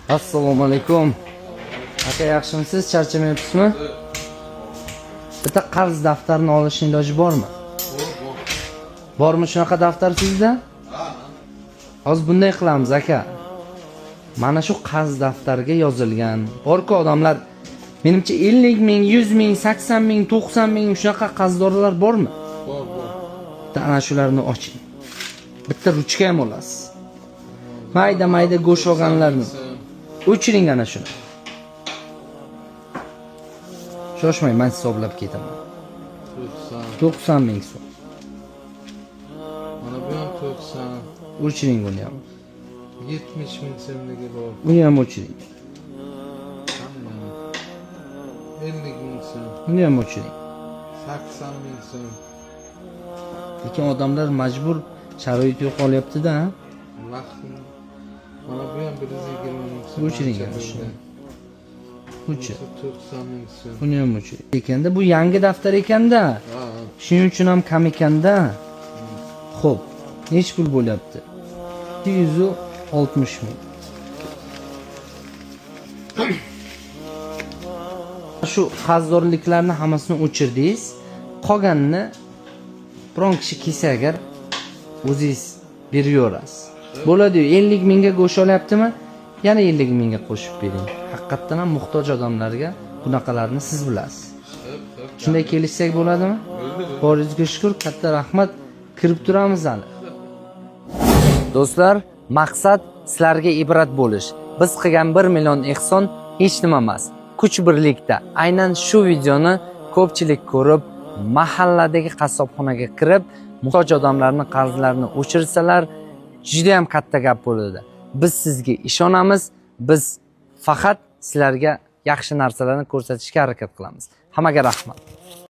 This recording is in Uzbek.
Assalomu alaykum. Aka, yaxshimisiz? Charchamayapsizmi? Bitta qarz daftarini olishning iloji bormi? Bormi shunaqa daftar sizda? Hozir bunday qilamiz aka. Mana shu qarz daftariga yozilgan. Borku odamlar, menimcha 50 ming, 100 ming, 80 ming, 90 ming shunaqa qarzdorlar bormi? Bor. Ana shularni oching. Bitta ruchka ham olasiz. Mayda go'sht olganlarni o'chiring ana shuni. Shoshmang, men hisoblab ketaman. 90 ming so'm. Mana bu ham 90. O'chiring buni ham. 70 ming so'mligi bor. Buni ham o'chiring. 50 ming so'm. Buni ham o'chiring. 80 ming so'm. Lekin odamlar majbur, sharoit yo'qolyapti-da. Vaqtim. Mana bu ham 120 ming so'm. O'chiring ana shuni. O'chir. 90 ming so'm. Buni ham o'chiring. Ekanda bu yangi daftar ekanda. Ha. Shuning uchun ham kam ekanda. Xo'p, nech pul bo'lyapti? 260 ming. Shu qarzdorliklarni hammasini o'chirdingiz. Qolganini biron kishi kelsa agar o'zingiz berib yuborasiz. Bo'ladi, 50 mingga go'sht olyaptimi? Yana 50 mingga qo'shib bering. Haqiqatan ham muhtoj odamlarga bunaqalarni siz bilasiz. Shunday kelishsak bo'ladimi? Boringizga shukr, katta rahmat. Kirib turamiz hali. Do'stlar, maqsad sizlarga ibrat bo'lish. Biz qilgan 1 million ehson hech nima emas. Kuch birlikda. Aynan shu videoni ko'pchilik ko'rib, mahalladagi qassobxonaga kirib, muhtoj odamlarning qarzlarini o'chirsalar, juda ham katta gap bo'ladi. Biz sizga ishonamiz. Biz faqat sizlarga yaxshi narsalarni ko'rsatishga harakat qilamiz. Hammaga rahmat.